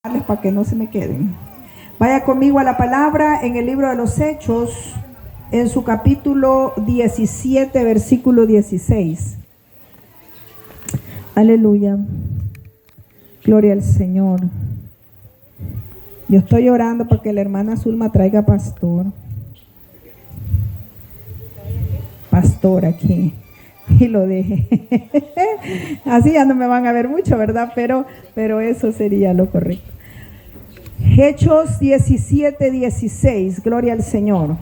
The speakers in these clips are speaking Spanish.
para que no se me queden. Vaya conmigo a la palabra en el libro de los Hechos, en su capítulo 17, versículo 16. Aleluya. Gloria al Señor. Yo estoy orando para que la hermana Zulma traiga pastor aquí y lo deje. Así ya no me van a ver mucho, ¿verdad? Pero eso sería lo correcto. Hechos 17, 16. Gloria al Señor.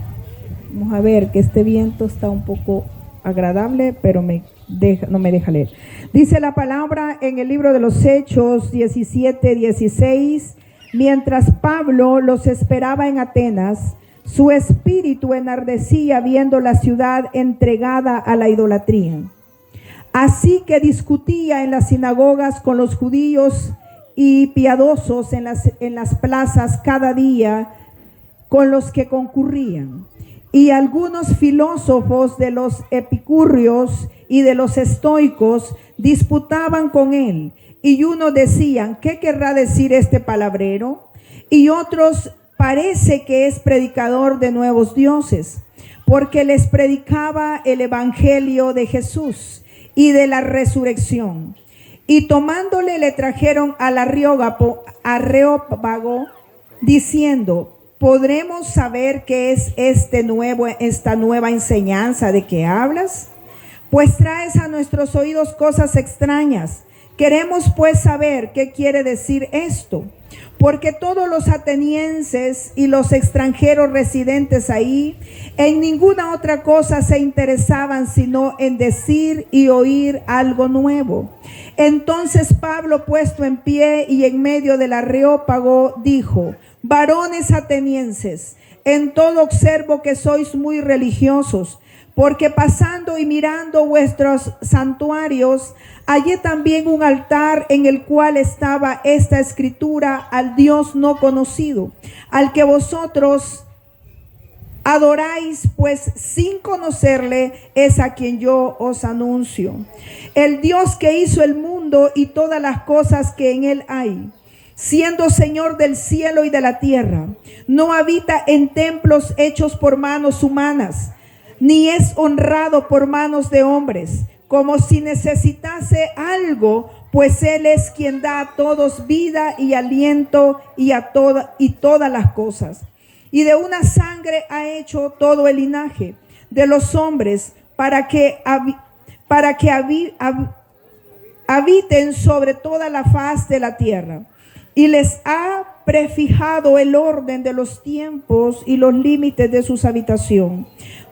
Vamos a ver que este viento está un poco agradable, pero no me deja leer. Dice la palabra en el libro de los Hechos 17, 16. Mientras Pablo los esperaba en Atenas, su espíritu enardecía viendo la ciudad entregada a la idolatría. Así que discutía en las sinagogas con los judíos y piadosos en las plazas cada día con los que concurrían. Y algunos filósofos de los epicúreos y de los estoicos disputaban con él. Y unos decían: ¿qué querrá decir este palabrero? Y otros: parece que es predicador de nuevos dioses, porque les predicaba el evangelio de Jesús y de la resurrección. Y tomándole le trajeron al Areópago, diciendo: ¿podremos saber qué es esta nueva enseñanza de que hablas? Pues traes a nuestros oídos cosas extrañas. Queremos pues saber qué quiere decir esto, porque todos los atenienses y los extranjeros residentes ahí en ninguna otra cosa se interesaban sino en decir y oír algo nuevo. Entonces Pablo, puesto en pie y en medio del Areópago, dijo: varones atenienses, en todo observo que sois muy religiosos, porque pasando y mirando vuestros santuarios, hallé también un altar en el cual estaba esta escritura: al Dios no conocido, al que vosotros adoráis, pues sin conocerle es a quien yo os anuncio. El Dios que hizo el mundo y todas las cosas que en él hay, siendo Señor del cielo y de la tierra, no habita en templos hechos por manos humanas, ni es honrado por manos de hombres, como si necesitase algo, pues Él es quien da a todos vida y aliento y todas las cosas. Y de una sangre ha hecho todo el linaje de los hombres para que habiten sobre toda la faz de la tierra. Y les ha prefijado el orden de los tiempos y los límites de su habitación,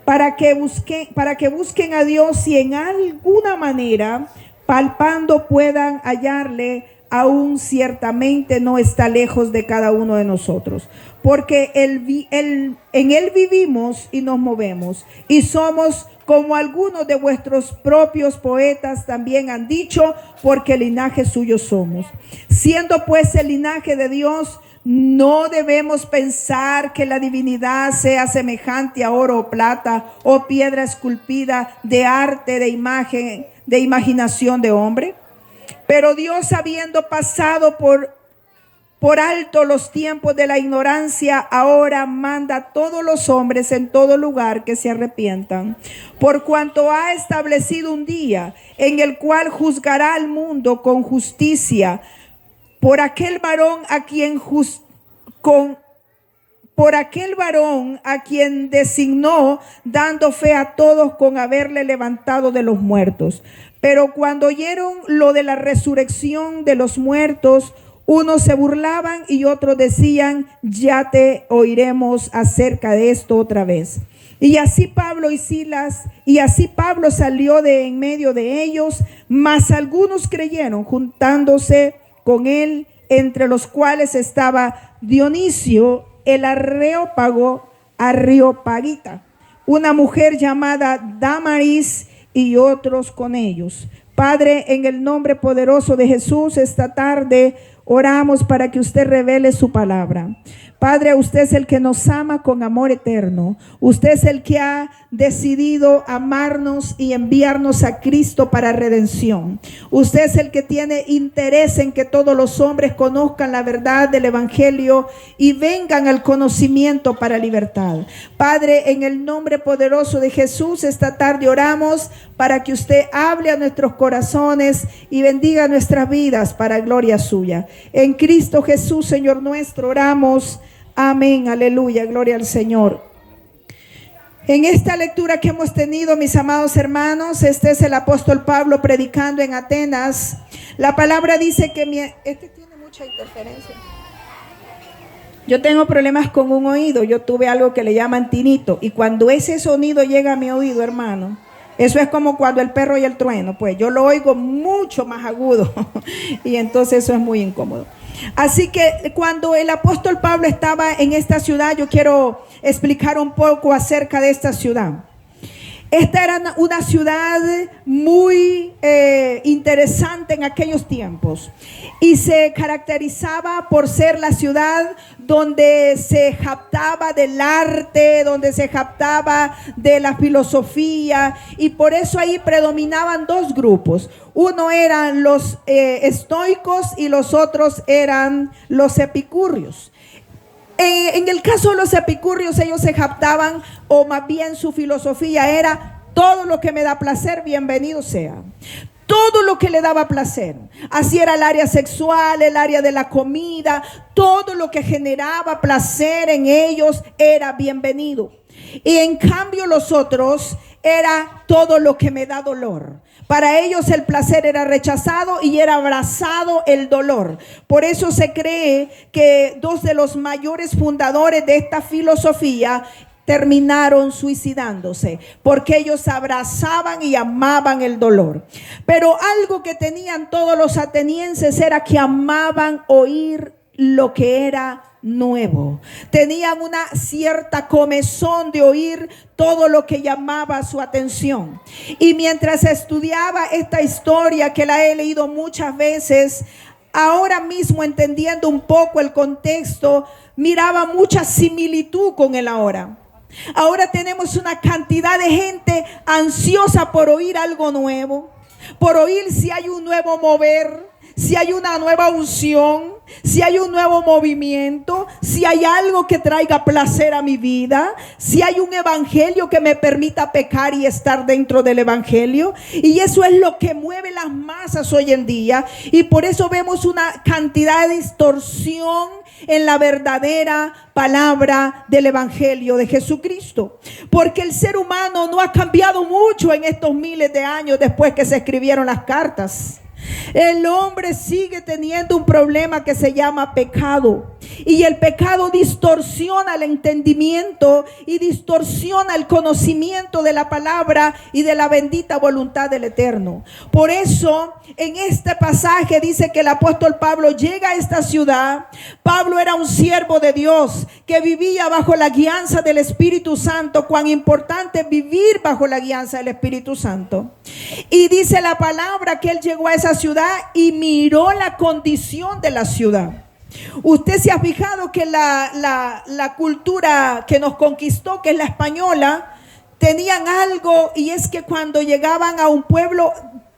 para que busquen a Dios y en alguna manera, palpando, puedan hallarle. Aún ciertamente no está lejos de cada uno de nosotros, porque en Él vivimos y nos movemos, y somos como algunos de vuestros propios poetas también han dicho, porque linaje suyo somos. Siendo pues el linaje de Dios, no debemos pensar que la divinidad sea semejante a oro o plata, o piedra esculpida de arte, de imaginación de hombre. Pero Dios, habiendo pasado por alto los tiempos de la ignorancia, ahora manda a todos los hombres en todo lugar que se arrepientan, por cuanto ha establecido un día en el cual juzgará al mundo con justicia por aquel varón a quien designó, dando fe a todos con haberle levantado de los muertos. Pero cuando oyeron lo de la resurrección de los muertos, unos se burlaban y otros decían: ya te oiremos acerca de esto otra vez. Y así Pablo salió de en medio de ellos, mas algunos creyeron, juntándose con él, entre los cuales estaba Dionisio el Areopagita, una mujer llamada Damaris, y otros con ellos. Padre, en el nombre poderoso de Jesús, esta tarde oramos para que usted revele su palabra. Padre, usted es el que nos ama con amor eterno. Usted es el que ha decidido amarnos y enviarnos a Cristo para redención. Usted es el que tiene interés en que todos los hombres conozcan la verdad del Evangelio y vengan al conocimiento para libertad. Padre, en el nombre poderoso de Jesús, esta tarde oramos para que usted hable a nuestros corazones y bendiga nuestras vidas para gloria suya. En Cristo Jesús, Señor nuestro, oramos. Amén, aleluya, gloria al Señor. En esta lectura que hemos tenido, mis amados hermanos, este es el apóstol Pablo predicando en Atenas. La palabra dice que este tiene mucha interferencia. Yo tengo problemas con un oído. Yo tuve algo que le llaman tinito, y cuando ese sonido llega a mi oído, hermano, eso es como cuando el perro y el trueno, pues yo lo oigo mucho más agudo y entonces eso es muy incómodo. Así que cuando el apóstol Pablo estaba en esta ciudad, yo quiero explicar un poco acerca de esta ciudad. Esta era una ciudad muy interesante en aquellos tiempos y se caracterizaba por ser la ciudad donde se jactaba del arte, donde se jactaba de la filosofía, y por eso ahí predominaban dos grupos. Uno eran los estoicos y los otros eran los epicúreos. En el caso de los epicúreos, ellos se jactaban, o más bien su filosofía era: todo lo que me da placer, bienvenido sea. Todo lo que le daba placer. Así era el área sexual, el área de la comida, todo lo que generaba placer en ellos era bienvenido. Y en cambio los otros era todo lo que me da dolor. Para ellos el placer era rechazado y era abrazado el dolor. Por eso se cree que dos de los mayores fundadores de esta filosofía terminaron suicidándose, porque ellos abrazaban y amaban el dolor. Pero algo que tenían todos los atenienses era que amaban oír lo que era nuevo. Tenían una cierta comezón de oír todo lo que llamaba su atención. Y mientras estudiaba esta historia, que la he leído muchas veces, ahora mismo entendiendo un poco el contexto, miraba mucha similitud con el ahora. Ahora tenemos una cantidad de gente ansiosa por oír algo nuevo, por oír si hay un nuevo mover, si hay una nueva unción, si hay un nuevo movimiento, si hay algo que traiga placer a mi vida, si hay un evangelio que me permita pecar y estar dentro del evangelio. Y eso es lo que mueve las masas hoy en día, y por eso vemos una cantidad de distorsión en la verdadera palabra del evangelio de Jesucristo, porque el ser humano no ha cambiado mucho en estos miles de años después que se escribieron las cartas. El hombre sigue teniendo un problema que se llama pecado, y el pecado distorsiona el entendimiento y distorsiona el conocimiento de la palabra y de la bendita voluntad del Eterno. Por eso en este pasaje dice que el apóstol Pablo llega a esta ciudad. Pablo era un siervo de Dios que vivía bajo la guianza del Espíritu Santo. Cuán importante es vivir bajo la guianza del Espíritu Santo. Y dice la palabra que él llegó a esa ciudad y miró la condición de la ciudad. Usted se ha fijado que la cultura que nos conquistó, que es la española, tenían algo, y es que cuando llegaban a un pueblo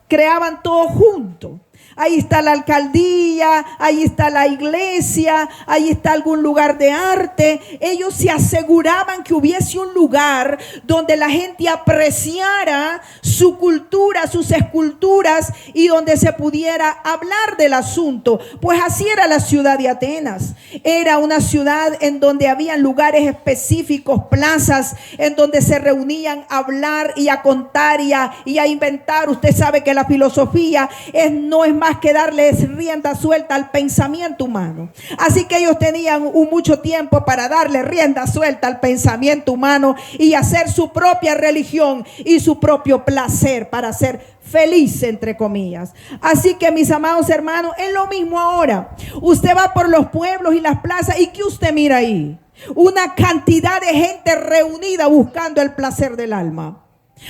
creaban todo junto. Ahí está la alcaldía, ahí está la iglesia, ahí está algún lugar de arte. Ellos se aseguraban que hubiese un lugar donde la gente apreciara su cultura, sus esculturas, y donde se pudiera hablar del asunto. Pues así era la ciudad de Atenas. Era una ciudad en donde había lugares específicos, plazas, en donde se reunían a hablar y a contar y a inventar. Usted sabe que la filosofía no es más que darles rienda suelta al pensamiento humano. Así que ellos tenían mucho tiempo para darle rienda suelta al pensamiento humano y hacer su propia religión y su propio placer para ser feliz, entre comillas. Así que, mis amados hermanos, es lo mismo ahora. Usted va por los pueblos y las plazas, y ¿qué usted mira ahí? Una cantidad de gente reunida buscando el placer del alma.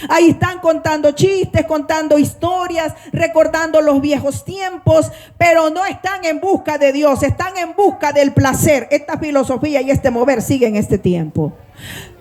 Ahí están contando chistes, contando historias, recordando los viejos tiempos, pero no están en busca de Dios, están en busca del placer. Esta filosofía y este mover sigue en este tiempo.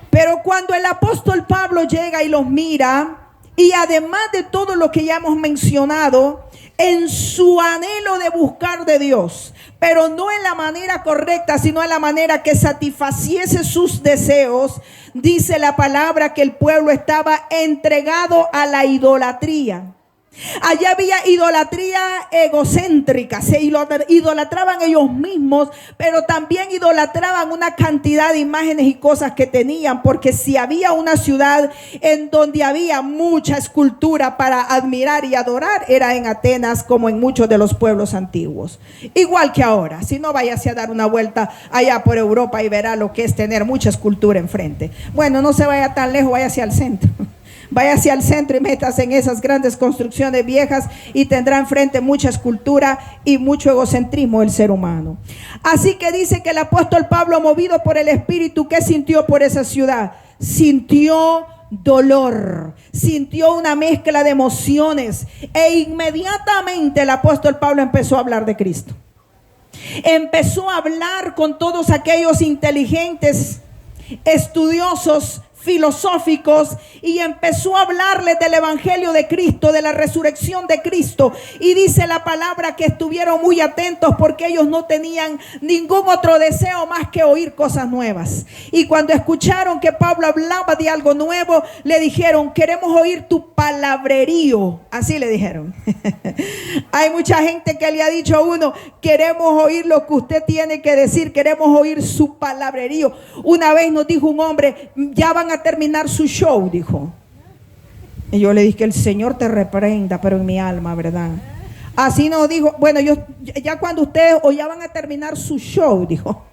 Pero cuando el apóstol Pablo llega y los mira, y además de todo lo que ya hemos mencionado, en su anhelo de buscar de Dios, pero no en la manera correcta, sino en la manera que satisfaciese sus deseos, dice la palabra que el pueblo estaba entregado a la idolatría. Allá había idolatría egocéntrica, se idolatraban ellos mismos, pero también idolatraban una cantidad de imágenes y cosas que tenían, porque si había una ciudad en donde había mucha escultura para admirar y adorar, era en Atenas, como en muchos de los pueblos antiguos. Igual que ahora, si no, váyase a dar una vuelta allá por Europa y verá lo que es tener mucha escultura enfrente. Bueno, no se vaya tan lejos, váyase al centro. Váyase al centro y métase en esas grandes construcciones viejas y tendrá enfrente mucha escultura y mucho egocentrismo del ser humano. Así que dice que el apóstol Pablo, movido por el Espíritu, ¿qué sintió por esa ciudad? Sintió dolor, sintió una mezcla de emociones, e inmediatamente el apóstol Pablo empezó a hablar de Cristo. Empezó a hablar con todos aquellos inteligentes, estudiosos, filosóficos, y empezó a hablarles del evangelio de Cristo, de la resurrección de Cristo. Y dice la palabra que estuvieron muy atentos, porque ellos no tenían ningún otro deseo más que oír cosas nuevas. Y cuando escucharon que Pablo hablaba de algo nuevo, le dijeron: queremos oír tu palabrerío. Así le dijeron. Hay mucha gente que le ha dicho a uno: queremos oír lo que usted tiene que decir, queremos oír su palabrerío. Una vez nos dijo un hombre: ya van a terminar su show, dijo. Y yo le dije: que el Señor te reprenda, pero en mi alma, ¿verdad? Así nos dijo. Bueno, ya cuando ustedes, o ya van a terminar su show, dijo.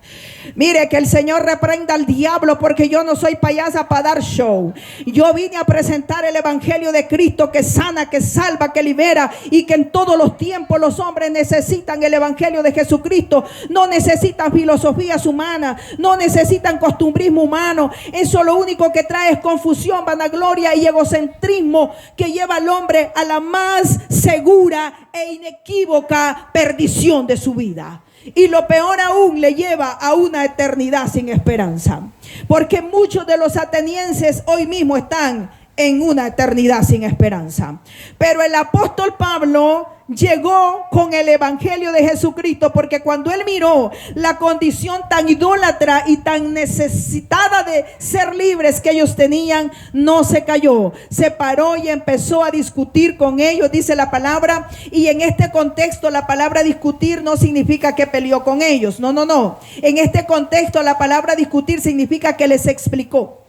Mire, que el Señor reprenda al diablo, porque yo no soy payasa para dar show. Yo vine a presentar el evangelio de Cristo, que sana, que salva, que libera, y que en todos los tiempos los hombres necesitan el evangelio de Jesucristo. No necesitan filosofías humanas, no necesitan costumbrismo humano. Eso lo único que trae es confusión, vanagloria y egocentrismo, que lleva al hombre a la más segura e inequívoca perdición de su vida. Y lo peor aún, le lleva a una eternidad sin esperanza. Porque muchos de los atenienses hoy mismo están en una eternidad sin esperanza. Pero el apóstol Pablo llegó con el evangelio de Jesucristo, porque cuando él miró la condición tan idólatra y tan necesitada de ser libres que ellos tenían, no se cayó, se paró y empezó a discutir con ellos, dice la palabra. Y en este contexto, la palabra discutir no significa que peleó con ellos, no. En este contexto, la palabra discutir significa que les explicó.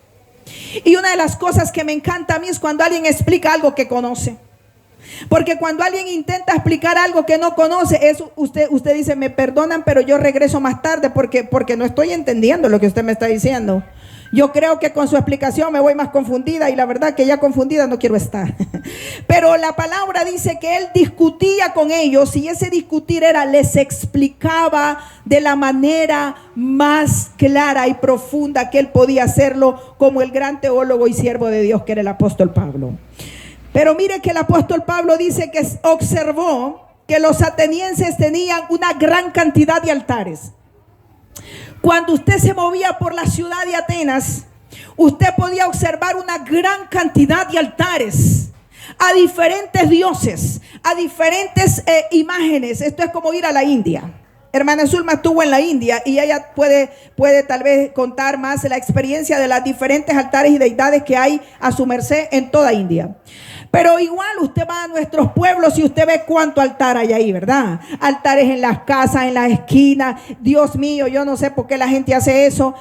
Y una de las cosas que me encanta a mí es cuando alguien explica algo que conoce. Porque cuando alguien intenta explicar algo que no conoce, usted dice: me perdonan, pero yo regreso más tarde porque no estoy entendiendo lo que usted me está diciendo. Yo creo que con su explicación me voy más confundida, y la verdad que ya confundida no quiero estar. Pero la palabra dice que él discutía con ellos, y ese discutir les explicaba de la manera más clara y profunda que él podía hacerlo, como el gran teólogo y siervo de Dios que era el apóstol Pablo. Pero mire que el apóstol Pablo dice que observó que los atenienses tenían una gran cantidad de altares. Cuando usted se movía por la ciudad de Atenas, usted podía observar una gran cantidad de altares a diferentes dioses, a diferentes imágenes. Esto es como ir a la India. Hermana Zulma estuvo en la India y ella puede tal vez contar más la experiencia de las diferentes altares y deidades que hay a su merced en toda India. Pero igual usted va a nuestros pueblos y usted ve cuánto altar hay ahí, ¿verdad? Altares en las casas, en las esquinas. Dios mío, yo no sé por qué la gente hace eso.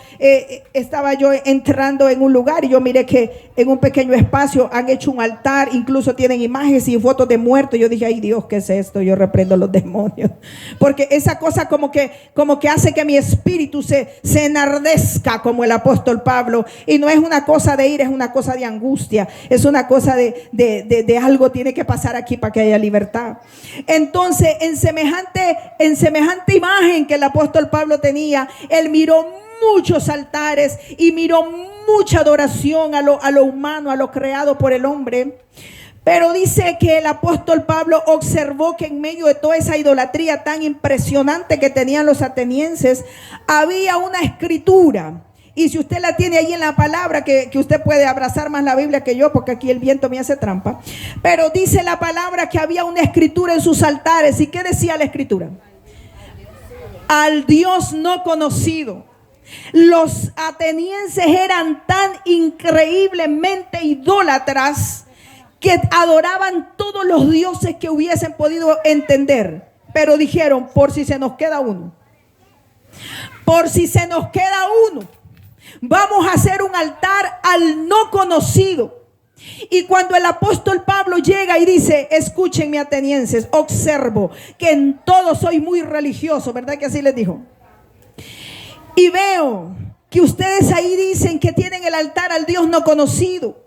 Estaba yo entrando en un lugar y yo miré que en un pequeño espacio han hecho un altar. Incluso tienen imágenes y fotos de muertos. Yo dije: ay Dios, ¿qué es esto? Yo reprendo los demonios. Porque esa cosa como que hace que mi espíritu se enardezca, como el apóstol Pablo. Y no es una cosa de ira, es una cosa de angustia. Es una cosa de algo tiene que pasar aquí para que haya libertad. Entonces, en semejante imagen que el apóstol Pablo tenía, él miró muchos altares y miró mucha adoración a lo humano, a lo creado por el hombre. Pero dice que el apóstol Pablo observó que en medio de toda esa idolatría tan impresionante que tenían los atenienses, había una escritura. Y si usted la tiene ahí en la palabra, que usted puede abrazar más la Biblia que yo, porque aquí el viento me hace trampa. Pero dice la palabra que había una escritura en sus altares. ¿Y qué decía la escritura? Al Dios no conocido. Los atenienses eran tan increíblemente idólatras que adoraban todos los dioses que hubiesen podido entender. Pero dijeron, por si se nos queda uno, por si se nos queda uno, vamos a hacer un altar al no conocido. Y cuando el apóstol Pablo llega y dice, escúchenme atenienses, observo que en todo soy muy religioso, ¿verdad que así les dijo? Y veo que ustedes ahí dicen que tienen el altar al Dios no conocido.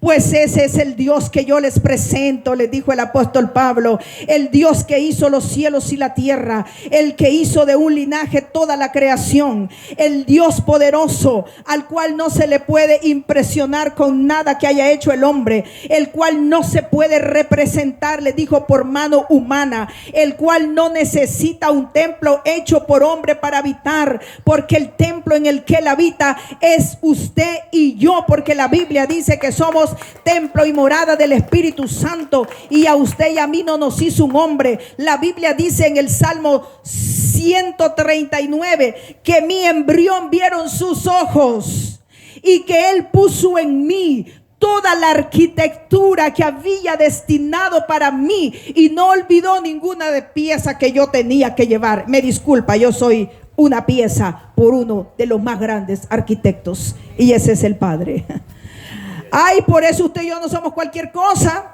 Pues ese es el Dios que yo les presento, les dijo el apóstol Pablo. El Dios que hizo los cielos y la tierra. El que hizo de un linaje toda la creación. El Dios poderoso, al cual no se le puede impresionar con nada que haya hecho el hombre. El cual no se puede representar, les dijo, por mano humana. El cual no necesita un templo hecho por hombre para habitar. Porque el templo en el que él habita es usted y yo. Porque la Biblia dice que somos templo y morada del Espíritu Santo, y a usted y a mí no nos hizo un hombre. La Biblia dice en el Salmo 139 que mi embrión vieron sus ojos y que Él puso en mí toda la arquitectura que había destinado para mí y no olvidó ninguna de pieza que yo tenía que llevar. Me disculpa, yo soy una pieza por uno de los más grandes arquitectos, y ese es el Padre. Ay, por eso usted y yo no somos cualquier cosa,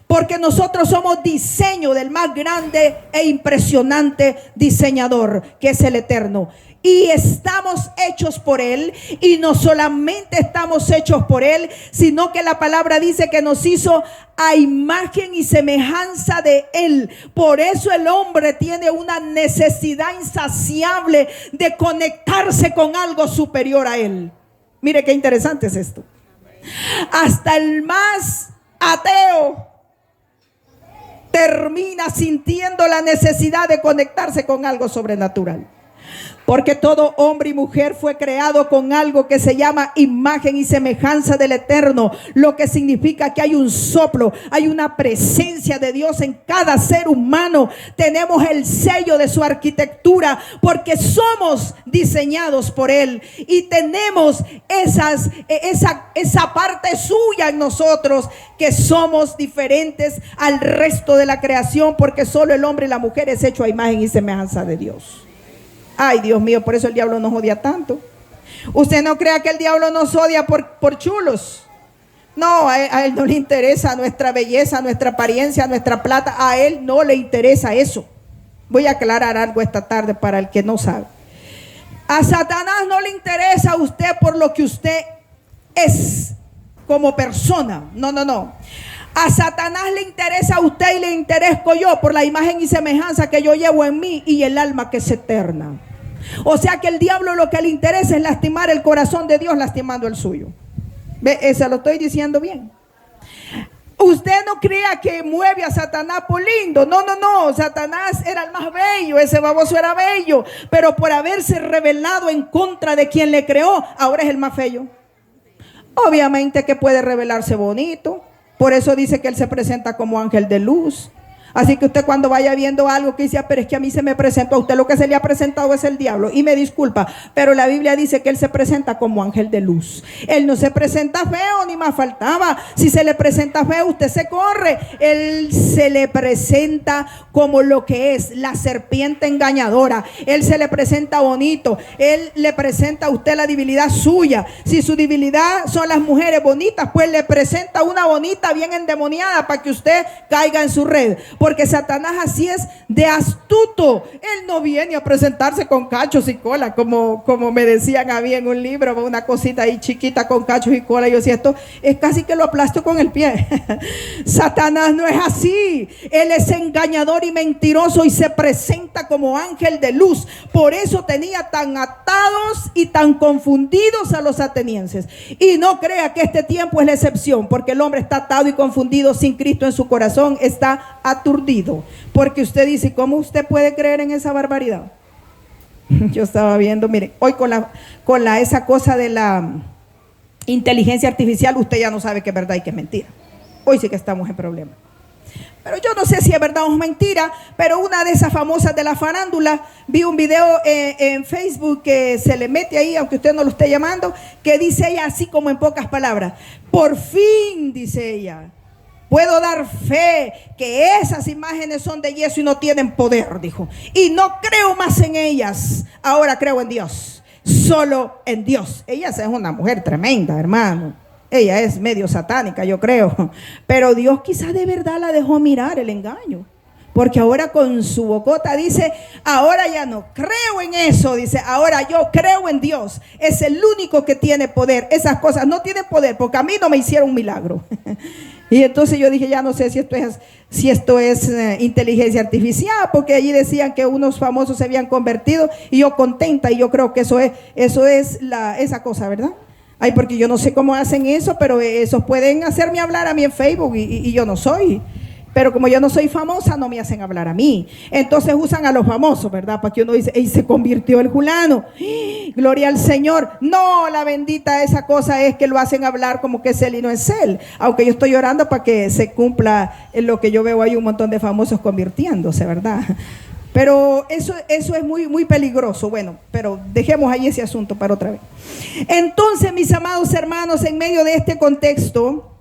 porque nosotros somos diseño del más grande e impresionante diseñador, que es el Eterno. Y estamos hechos por Él, y no solamente estamos hechos por Él, sino que la palabra dice que nos hizo a imagen y semejanza de Él. Por eso el hombre tiene una necesidad insaciable de conectarse con algo superior a Él. Mire qué interesante es esto. Hasta el más ateo termina sintiendo la necesidad de conectarse con algo sobrenatural. Porque todo hombre y mujer fue creado con algo que se llama imagen y semejanza del Eterno. Lo que significa que hay un soplo, hay una presencia de Dios en cada ser humano. Tenemos el sello de su arquitectura porque somos diseñados por Él. Y tenemos esa parte suya en nosotros, que somos diferentes al resto de la creación, porque solo el hombre y la mujer es hecho a imagen y semejanza de Dios. Ay, Dios mío, por eso el diablo nos odia tanto. Usted no crea que el diablo nos odia por chulos. No, a él no le interesa nuestra belleza, nuestra apariencia, nuestra plata. A él no le interesa eso. Voy a aclarar algo esta tarde para el que no sabe. A Satanás no le interesa a usted por lo que usted es como persona. No, no, no. A Satanás le interesa a usted y le interesco yo por la imagen y semejanza que yo llevo en mí y el alma que es eterna. O sea que el diablo lo que le interesa es lastimar el corazón de Dios, lastimando el suyo. ¿Ve? Se lo estoy diciendo bien. Usted no crea que mueve a Satanás por lindo. No, no, no. Satanás era el más bello. Ese baboso era bello. Pero por haberse rebelado en contra de quien le creó, ahora es el más feo. Obviamente que puede revelarse bonito. Por eso dice que Él se presenta como ángel de luz. Así que usted cuando vaya viendo algo que dice, pero es que a mí se me presentó, a usted lo que se le ha presentado es el diablo. Y me disculpa, pero la Biblia dice que Él se presenta como ángel de luz. Él no se presenta feo, ni más faltaba. Si se le presenta feo, usted se corre. Él se le presenta como lo que es, la serpiente engañadora. Él se le presenta bonito. Él le presenta a usted la debilidad suya. Si su debilidad son las mujeres bonitas, pues le presenta una bonita bien endemoniada para que usted caiga en su red. porque Satanás así es de astuto. Él no viene a presentarse con cachos y cola, como me decían a mí en un libro, una cosita ahí chiquita con cachos y cola. Yo decía, esto es casi que lo aplasto con el pie. Satanás no es así. Él es engañador y mentiroso y se presenta como ángel de luz. Por eso tenía tan atados y tan confundidos a los atenienses. Y no crea que este tiempo es la excepción, porque el hombre está atado y confundido sin Cristo en su corazón, está aturdido. Porque usted dice, ¿cómo usted puede creer en esa barbaridad? Yo estaba viendo, mire, hoy con esa cosa de la inteligencia artificial, usted ya no sabe qué es verdad y qué es mentira. Hoy sí que estamos en problemas. Pero yo no sé si es verdad o es mentira, pero una de esas famosas de la farándula, vi un video en Facebook que se le mete ahí, aunque usted no lo esté llamando, que dice ella así como en pocas palabras: por fin, dice ella, puedo dar fe que esas imágenes son de yeso y no tienen poder, dijo. Y no creo más en ellas, ahora creo en Dios, solo en Dios. Ella es una mujer tremenda, hermano. Ella es medio satánica, yo creo. Pero Dios quizá de verdad la dejó mirar el engaño. Porque ahora con su bocota dice, ahora ya no creo en eso. Dice, ahora yo creo en Dios. Es el único que tiene poder. Esas cosas no tienen poder porque a mí no me hicieron un milagro. Y entonces yo dije, ya no sé si esto es inteligencia artificial, porque allí decían que unos famosos se habían convertido y yo contenta, y yo creo que eso es esa cosa, ¿verdad? Ay, porque yo no sé cómo hacen eso, pero esos pueden hacerme hablar a mí en Facebook y yo no soy. Pero como yo no soy famosa, no me hacen hablar a mí. Entonces usan a los famosos, ¿verdad? Para que uno dice, ¡ey, se convirtió el fulano! ¡Gloria al Señor! No, la bendita esa cosa es que lo hacen hablar como que es él y no es él. Aunque yo estoy orando para que se cumpla en lo que yo veo, hay un montón de famosos convirtiéndose, ¿verdad? Pero eso es muy, muy peligroso. Bueno, pero dejemos ahí ese asunto para otra vez. Entonces, mis amados hermanos, en medio de este contexto,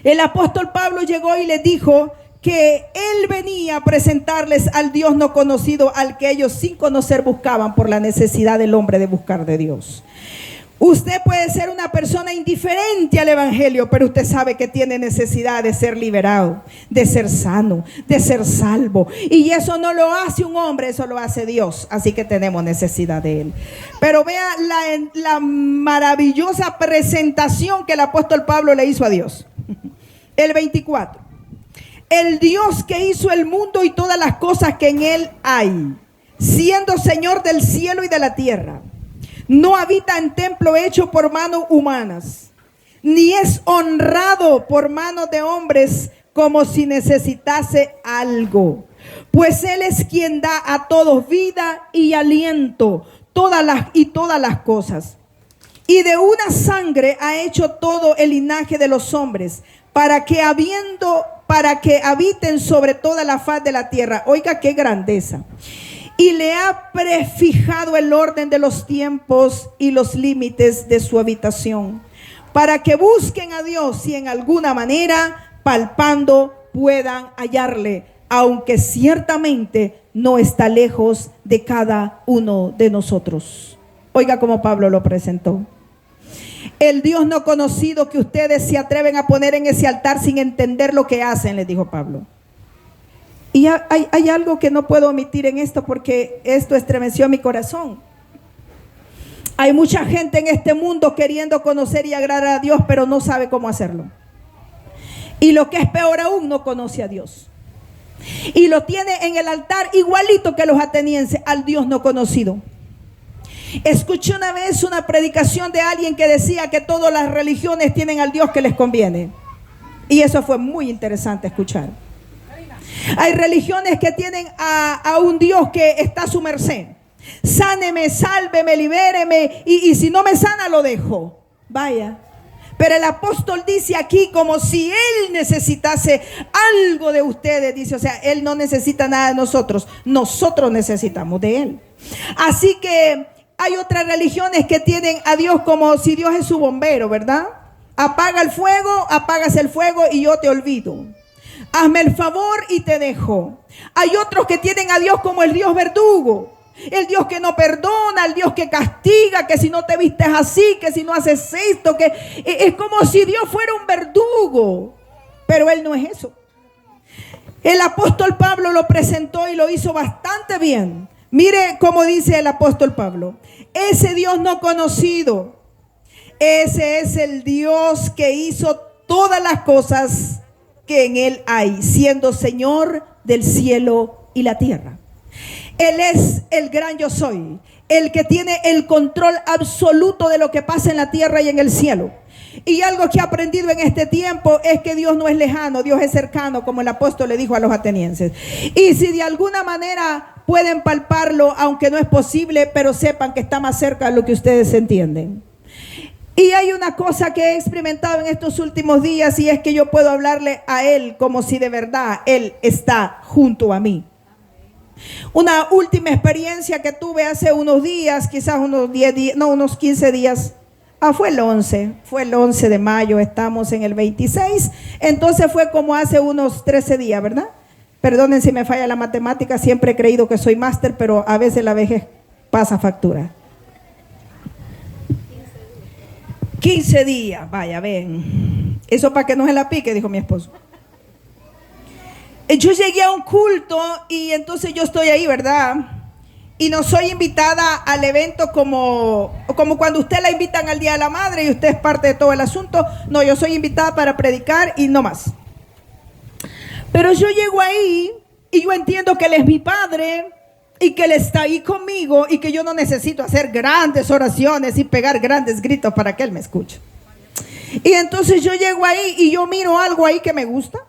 el apóstol Pablo llegó y les dijo que él venía a presentarles al Dios no conocido, al que ellos sin conocer buscaban por la necesidad del hombre de buscar de Dios. Usted puede ser una persona indiferente al evangelio, pero usted sabe que tiene necesidad de ser liberado, de ser sano, de ser salvo. Y eso no lo hace un hombre, eso lo hace Dios. Así que tenemos necesidad de él. Pero vea la maravillosa presentación que el apóstol Pablo le hizo a Dios. El 24. El Dios que hizo el mundo y todas las cosas que en él hay, siendo Señor del cielo y de la tierra, no habita en templo hecho por manos humanas, ni es honrado por manos de hombres como si necesitase algo. Pues Él es quien da a todos vida y aliento, todas las cosas. Y de una sangre ha hecho todo el linaje de los hombres, para que habiten sobre toda la faz de la tierra. Oiga qué grandeza. Y le ha prefijado el orden de los tiempos y los límites de su habitación, para que busquen a Dios y en alguna manera, palpando, puedan hallarle, aunque ciertamente no está lejos de cada uno de nosotros. Oiga cómo Pablo lo presentó. El Dios no conocido que ustedes se atreven a poner en ese altar sin entender lo que hacen, les dijo Pablo. Y hay algo que no puedo omitir en esto, porque esto estremeció mi corazón. Hay mucha gente en este mundo queriendo conocer y agradar a Dios, pero no sabe cómo hacerlo. Y lo que es peor aún, no conoce a Dios. Y lo tiene en el altar igualito que los atenienses, al Dios no conocido. Escuché una vez una predicación de alguien que decía que todas las religiones tienen al Dios que les conviene. Y eso fue muy interesante escuchar. Hay religiones que tienen a un Dios que está a su merced. Sáneme, sálveme, libéreme, y si no me sana lo dejo. Vaya. Pero el apóstol dice aquí como si él necesitase algo de ustedes. Dice, o sea, él no necesita nada de nosotros. Nosotros necesitamos de él. Así que hay otras religiones que tienen a Dios como si Dios es su bombero, ¿verdad? Apaga el fuego, apagas el fuego y yo te olvido. Hazme el favor y te dejo. Hay otros que tienen a Dios como el Dios verdugo, el Dios que no perdona, el Dios que castiga, que si no te vistes así, que si no haces esto, que es como si Dios fuera un verdugo. Pero Él no es eso. El apóstol Pablo lo presentó y lo hizo bastante bien. Mire cómo dice el apóstol Pablo: ese Dios no conocido, ese es el Dios que hizo todas las cosas que en él hay, siendo Señor del cielo y la tierra. Él es el gran yo soy, el que tiene el control absoluto de lo que pasa en la tierra y en el cielo. Y algo que he aprendido en este tiempo es que Dios no es lejano, Dios es cercano, como el apóstol le dijo a los atenienses. Y si de alguna manera pueden palparlo, aunque no es posible, pero sepan que está más cerca de lo que ustedes entienden. Y hay una cosa que he experimentado en estos últimos días, y es que yo puedo hablarle a Él como si de verdad Él está junto a mí. Una última experiencia que tuve hace unos días, quizás unos 10 días, no, unos 15 días. Fue el 11 de mayo, estamos en el 26, entonces fue como hace unos 13 días, ¿verdad? Perdonen si me falla la matemática, siempre he creído que soy máster, pero a veces la vejez pasa factura. 15 días, vaya, ven. Eso para que no se la pique, dijo mi esposo. Yo llegué a un culto y entonces yo estoy ahí, ¿verdad? Y no soy invitada al evento como cuando usted la invitan al Día de la Madre y usted es parte de todo el asunto. No, yo soy invitada para predicar y no más. Pero yo llego ahí y yo entiendo que Él es mi Padre y que Él está ahí conmigo y que yo no necesito hacer grandes oraciones y pegar grandes gritos para que Él me escuche. Y entonces yo llego ahí y yo miro algo ahí que me gusta.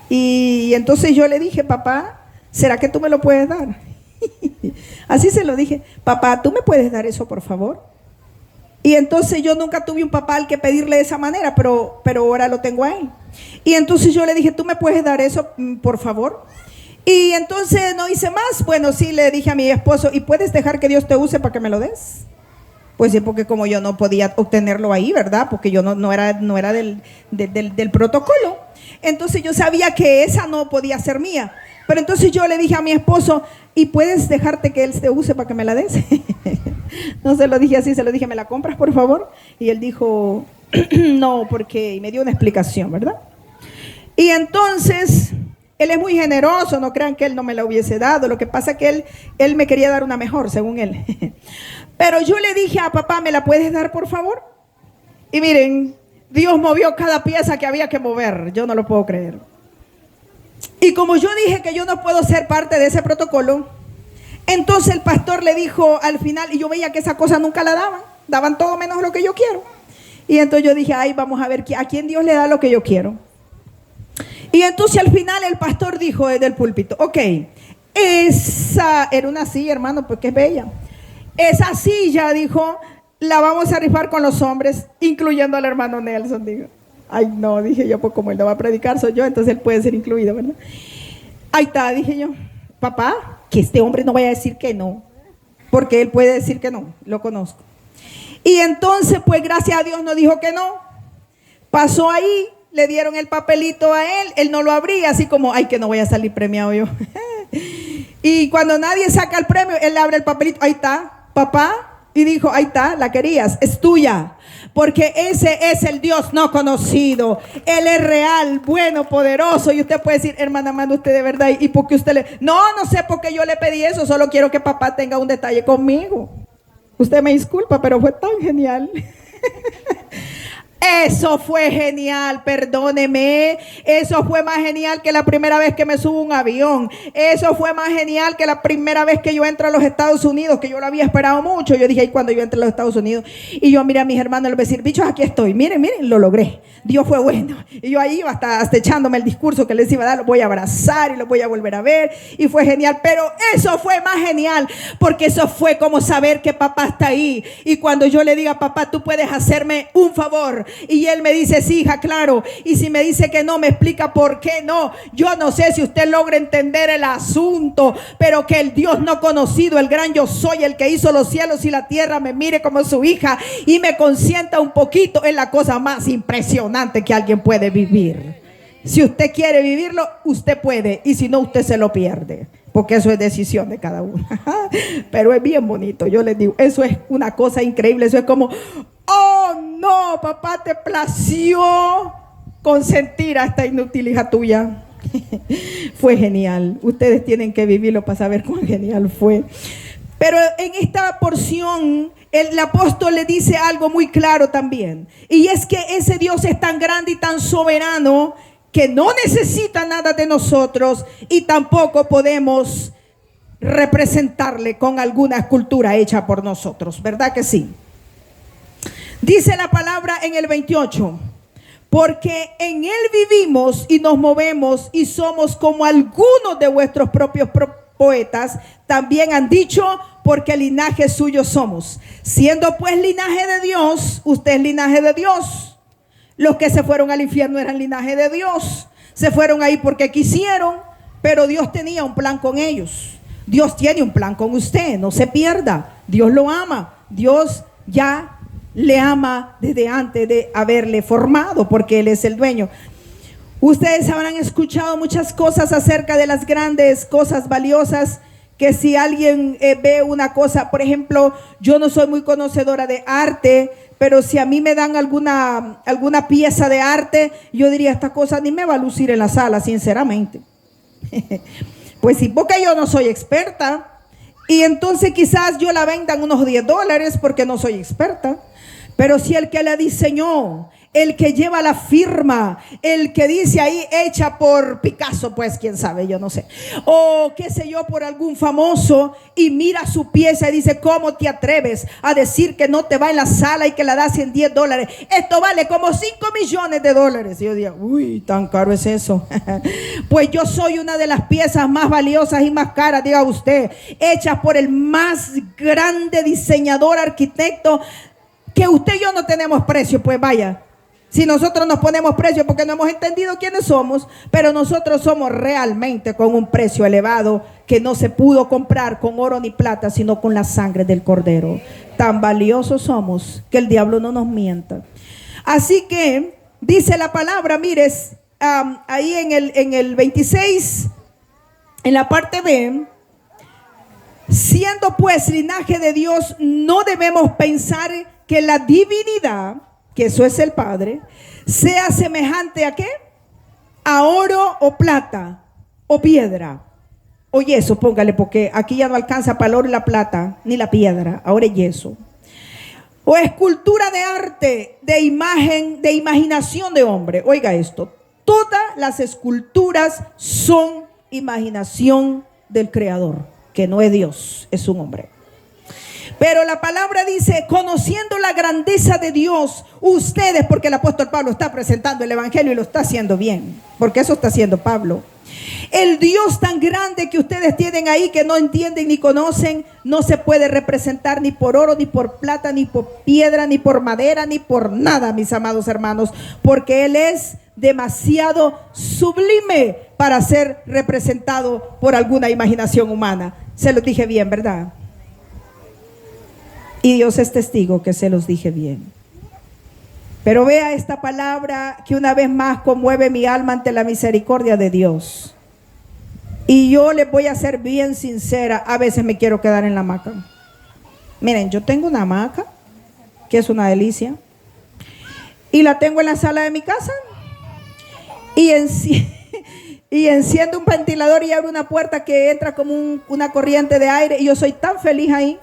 Y entonces yo le dije: papá, ¿será que tú me lo puedes dar? Así se lo dije: papá, ¿tú me puedes dar eso, por favor? Y entonces yo nunca tuve un papá al que pedirle de esa manera, pero ahora lo tengo a él. Y entonces yo le dije: ¿tú me puedes dar eso, por favor? Y entonces no hice más. Bueno, sí, le dije a mi esposo: ¿y puedes dejar que Dios te use para que me lo des? Pues sí, porque como yo no podía obtenerlo ahí, ¿verdad? Porque yo no era del protocolo. Entonces yo sabía que esa no podía ser mía. Pero entonces yo le dije a mi esposo: ¿y puedes dejarte que Él te use para que me la des? No se lo dije así, se lo dije: ¿me la compras, por favor? Y él dijo: no, porque... Y me dio una explicación, ¿verdad? Y entonces... Él es muy generoso, no crean que Él no me la hubiese dado. Lo que pasa es que él me quería dar una mejor, según Él. Pero yo le dije a papá: ¿me la puedes dar, por favor? Y miren, Dios movió cada pieza que había que mover. Yo no lo puedo creer. Y como yo dije que yo no puedo ser parte de ese protocolo, entonces el pastor le dijo al final, y yo veía que esa cosa nunca la daban todo menos lo que yo quiero. Y entonces yo dije: ay, vamos a ver a quién Dios le da lo que yo quiero. Y entonces al final el pastor dijo desde el púlpito: ok, esa era una silla, hermano, porque es bella. Esa silla, dijo, la vamos a rifar con los hombres, incluyendo al hermano Nelson. Digo: ay, no, dije yo, pues como él no va a predicar, soy yo, entonces él puede ser incluido, ¿verdad? Ahí está, dije yo: papá, que este hombre no vaya a decir que no, porque él puede decir que no, lo conozco. Y entonces, pues gracias a Dios no dijo que no. Pasó ahí. Le dieron el papelito a él no lo abría, así como: ay, que no voy a salir premiado yo. Y cuando nadie saca el premio, él le abre el papelito: ahí está, papá. Y dijo: ahí está, la querías, es tuya. Porque ese es el Dios no conocido. Él es real, bueno, poderoso. Y usted puede decir: hermana, manda usted de verdad. ¿Y por qué usted le...? No sé por qué yo le pedí eso, solo quiero que papá tenga un detalle conmigo. Usted me disculpa, pero fue tan genial. Eso fue genial, perdóneme. Eso fue más genial que la primera vez que me subo a un avión. Eso fue más genial que la primera vez que yo entro a los Estados Unidos, que yo lo había esperado mucho. Yo dije: ¿y cuando yo entré a los Estados Unidos? Y yo miré a mis hermanos y les decir: bichos, aquí estoy. Miren, lo logré. Dios fue bueno. Y yo ahí iba hasta echándome el discurso que les iba a dar. Los voy a abrazar y los voy a volver a ver. Y fue genial. Pero eso fue más genial, porque eso fue como saber que papá está ahí. Y cuando yo le diga: papá, tú puedes hacerme un favor. Y él me dice: sí, hija, claro. Y si me dice que no, me explica por qué no. Yo no sé si usted logra entender el asunto, pero que el Dios no conocido, el gran yo soy, el que hizo los cielos y la tierra, me mire como su hija y me consienta un poquito, es la cosa más impresionante que alguien puede vivir. Si usted quiere vivirlo, usted puede, y si no, usted se lo pierde, porque eso es decisión de cada uno. Pero es bien bonito, yo les digo, eso es una cosa increíble. Eso es como: oh no, papá, te plació consentir a esta inútil hija tuya. Fue genial. Ustedes tienen que vivirlo para saber cuán genial fue. Pero en esta porción el apóstol le dice algo muy claro también. Y es que ese Dios es tan grande y tan soberano que no necesita nada de nosotros y tampoco podemos representarle con alguna escultura hecha por nosotros. ¿Verdad que sí? Dice la palabra en el 28. Porque en Él vivimos y nos movemos y somos como algunos de vuestros propios poetas también han dicho, porque linaje suyo somos. Siendo pues linaje de Dios, usted es linaje de Dios. Los que se fueron al infierno eran linaje de Dios. Se fueron ahí porque quisieron, pero Dios tenía un plan con ellos. Dios tiene un plan con usted, no se pierda. Dios lo ama. Dios ya le ama desde antes de haberle formado, porque Él es el dueño. Ustedes habrán escuchado muchas cosas acerca de las grandes cosas valiosas, que si alguien ve una cosa, por ejemplo, yo no soy muy conocedora de arte, pero si a mí me dan alguna pieza de arte, yo diría, esta cosa ni me va a lucir en la sala, sinceramente. Pues sí, porque yo no soy experta, y entonces quizás yo la venda en unos $10 porque no soy experta. Pero si el que la diseñó, el que lleva la firma, el que dice ahí hecha por Picasso, pues quién sabe, yo no sé, o qué sé yo, por algún famoso, y mira su pieza y dice, ¿cómo te atreves a decir que no te va en la sala y que la das en $10? Esto vale como $5 millones. Y yo digo, uy, tan caro es eso. Pues yo soy una de las piezas más valiosas y más caras, diga usted, hechas por el más grande diseñador, arquitecto, que usted y yo no tenemos precio. Pues vaya, si nosotros nos ponemos precio porque no hemos entendido quiénes somos, pero nosotros somos realmente con un precio elevado que no se pudo comprar con oro ni plata, sino con la sangre del Cordero. Tan valiosos somos que el diablo no nos mienta. Así que dice la palabra, mires, ahí en el 26, en la parte B, siendo pues linaje de Dios, no debemos pensar que la divinidad, que eso es el Padre, sea semejante ¿a qué? A oro o plata o piedra o yeso, póngale, porque aquí ya no alcanza para el oro y la plata ni la piedra, ahora es yeso. O escultura de arte, de imagen, de imaginación de hombre. Oiga esto, todas las esculturas son imaginación del Creador, que no es Dios, es un hombre. Pero la palabra dice, conociendo la grandeza de Dios, ustedes, porque el apóstol Pablo está presentando el evangelio y lo está haciendo bien, porque eso está haciendo Pablo. El Dios tan grande que ustedes tienen ahí, que no entienden ni conocen, no se puede representar ni por oro, ni por plata, ni por piedra, ni por madera, ni por nada, mis amados hermanos, porque Él es demasiado sublime para ser representado por alguna imaginación humana. Se los dije bien, ¿verdad? Y Dios es testigo que se los dije bien. Pero vea esta palabra que una vez más conmueve mi alma ante la misericordia de Dios. Y yo les voy a ser bien sincera, a veces me quiero quedar en la hamaca. Miren, yo tengo una hamaca, que es una delicia, y la tengo en la sala de mi casa, y enciendo un ventilador y abro una puerta que entra como una corriente de aire, y yo soy tan feliz ahí.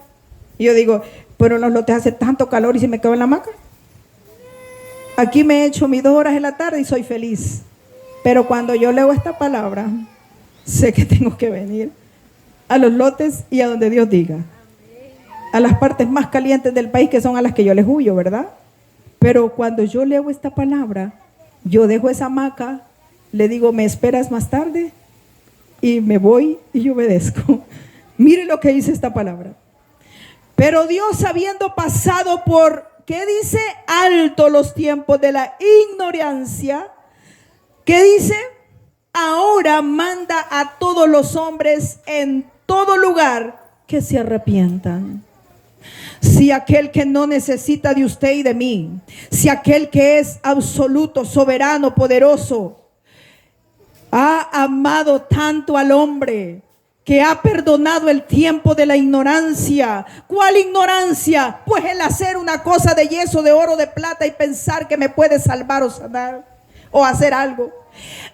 Y yo digo, pero en los lotes hace tanto calor y si me quedo en la hamaca. Aquí me he hecho mis 2 horas en la tarde y soy feliz. Pero cuando yo leo esta palabra, sé que tengo que venir a los lotes y a donde Dios diga. A las partes más calientes del país, que son a las que yo les huyo, ¿verdad? Pero cuando yo leo esta palabra, yo dejo esa hamaca, le digo, ¿me esperas más tarde? Y me voy y yo obedezco. Mire lo que dice esta palabra. Pero Dios, habiendo pasado por, ¿qué dice? Alto los tiempos de la ignorancia, ¿qué dice? Ahora manda a todos los hombres en todo lugar que se arrepientan. Si aquel que no necesita de usted y de mí, si aquel que es absoluto, soberano, poderoso, ha amado tanto al hombre, que ha perdonado el tiempo de la ignorancia. ¿Cuál ignorancia? Pues el hacer una cosa de yeso, de oro, de plata y pensar que me puede salvar o sanar. o hacer algo.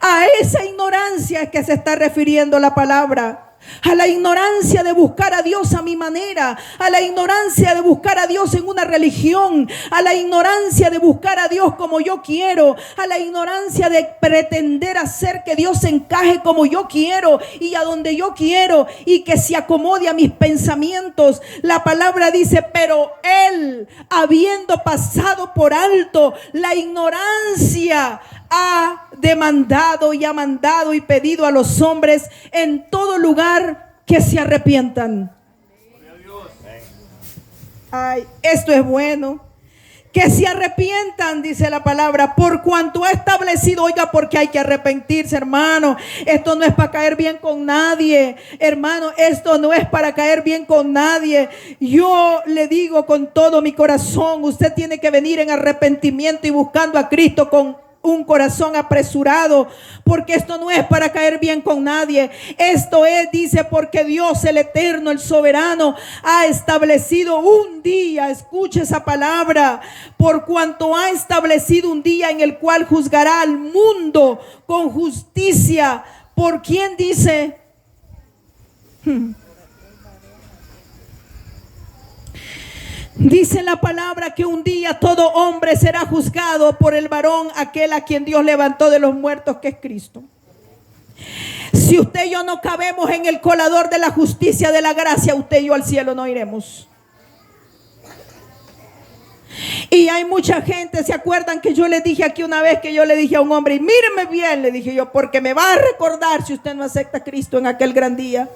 A esa ignorancia es que se está refiriendo la palabra. A la ignorancia de buscar a Dios a mi manera, a la ignorancia de buscar a Dios en una religión, a la ignorancia de buscar a Dios como yo quiero, a la ignorancia de pretender hacer que Dios se encaje como yo quiero y a donde yo quiero y que se acomode a mis pensamientos. La palabra dice, pero Él, habiendo pasado por alto la ignorancia, ha demandado y ha mandado y pedido a los hombres en todo lugar que se arrepientan. Ay, esto es bueno. Que se arrepientan, dice la palabra, por cuanto ha establecido. Oiga, porque hay que arrepentirse, hermano. Esto no es para caer bien con nadie, hermano. Esto no es para caer bien con nadie. Yo le digo con todo mi corazón, usted tiene que venir en arrepentimiento y buscando a Cristo con un corazón apresurado, porque esto no es para caer bien con nadie. Esto es, dice, porque Dios el eterno, el soberano, ha establecido un día, escuche esa palabra, por cuanto ha establecido un día en el cual juzgará al mundo con justicia. ¿Por quién dice? Dice la palabra que un día todo hombre será juzgado por el varón, aquel a quien Dios levantó de los muertos, que es Cristo. Si usted y yo no cabemos en el colador de la justicia, de la gracia, usted y yo al cielo no iremos. Y hay mucha gente, ¿se acuerdan que yo les dije aquí una vez que yo le dije a un hombre, y míreme bien, le dije yo, porque me va a recordar si usted no acepta a Cristo en aquel gran día?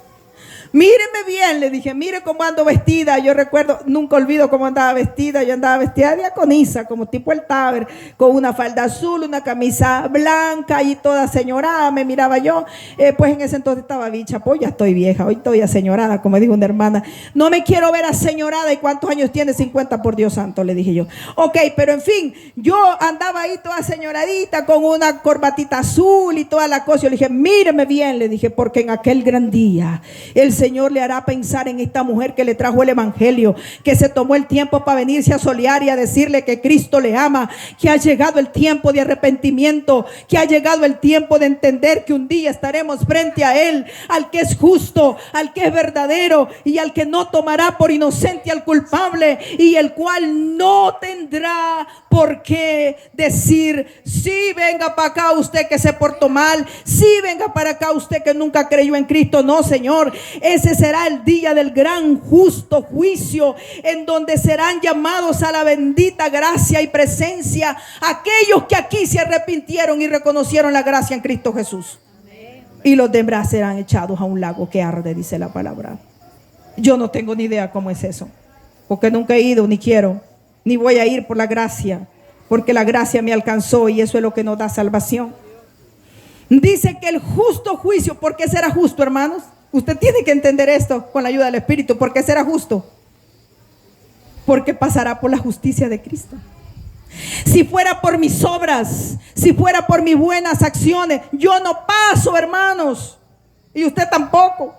Míreme bien, le dije, mire cómo ando vestida. Yo recuerdo, nunca olvido cómo andaba vestida. Yo andaba vestida de diaconisa, como tipo el Taber, con una falda azul, una camisa blanca y toda señorada. Me miraba yo, pues en ese entonces estaba bicha, pues ya estoy vieja, hoy estoy aseñorada, como dijo una hermana. No me quiero ver aseñorada. ¿Y cuántos años tiene? 50, por Dios santo, le dije yo. Ok, pero en fin, yo andaba ahí toda señoradita, con una corbatita azul y toda la cosa. Yo le dije, míreme bien, le dije, porque en aquel gran día el Señor le hará pensar en esta mujer que le trajo el evangelio, que se tomó el tiempo para venirse a solear y a decirle que Cristo le ama, que ha llegado el tiempo de arrepentimiento, que ha llegado el tiempo de entender que un día estaremos frente a Él, al que es justo, al que es verdadero y al que no tomará por inocente al culpable, y el cual no tendrá por qué decir, sí, venga para acá usted que se portó mal, sí, venga para acá usted que nunca creyó en Cristo. No, Señor. Ese será el día del gran justo juicio, en donde serán llamados a la bendita gracia y presencia aquellos que aquí se arrepintieron y reconocieron la gracia en Cristo Jesús. Y los demás serán echados a un lago que arde, dice la palabra. Yo no tengo ni idea cómo es eso, porque nunca he ido, ni quiero, ni voy a ir por la gracia, porque la gracia me alcanzó y eso es lo que nos da salvación. Dice que el justo juicio, ¿por qué será justo, hermanos? Usted tiene que entender esto con la ayuda del Espíritu. ¿Por qué será justo? Porque pasará por la justicia de Cristo. Si fuera por mis obras, si fuera por mis buenas acciones, yo no paso, hermanos, y usted tampoco.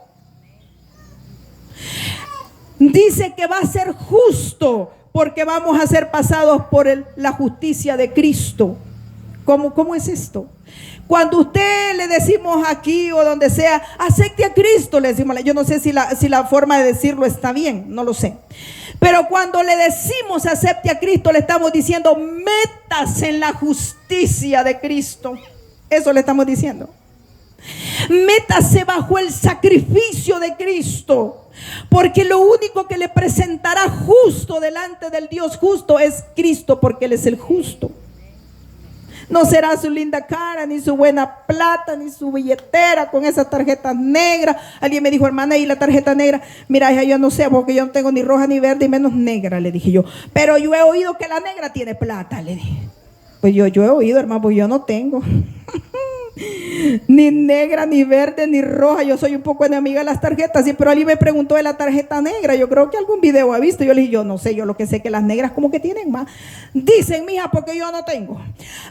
Dice que va a ser justo porque vamos a ser pasados por la justicia de Cristo. ¿Cómo es esto? Cuando usted le decimos aquí o donde sea, acepte a Cristo, le decimos, yo no sé si la forma de decirlo está bien, no lo sé. Pero cuando le decimos acepte a Cristo, le estamos diciendo, métase en la justicia de Cristo. Eso le estamos diciendo. Métase bajo el sacrificio de Cristo, porque lo único que le presentará justo delante del Dios justo es Cristo, porque Él es el justo. No será su linda cara, ni su buena plata, ni su billetera con esas tarjetas negras. Alguien me dijo, hermana, ¿y la tarjeta negra? Mira, hija, yo no sé, porque yo no tengo ni roja, ni verde, y menos negra, le dije yo. Pero yo he oído que la negra tiene plata, le dije. Pues yo he oído, hermano, pues yo no tengo ni negra, ni verde, ni roja. Yo soy un poco enemiga de las tarjetas, sí, pero alguien me preguntó de la tarjeta negra. Yo creo que algún video ha visto. Yo le dije, yo no sé, yo lo que sé que las negras como que tienen más. Dicen, mija, porque yo no tengo.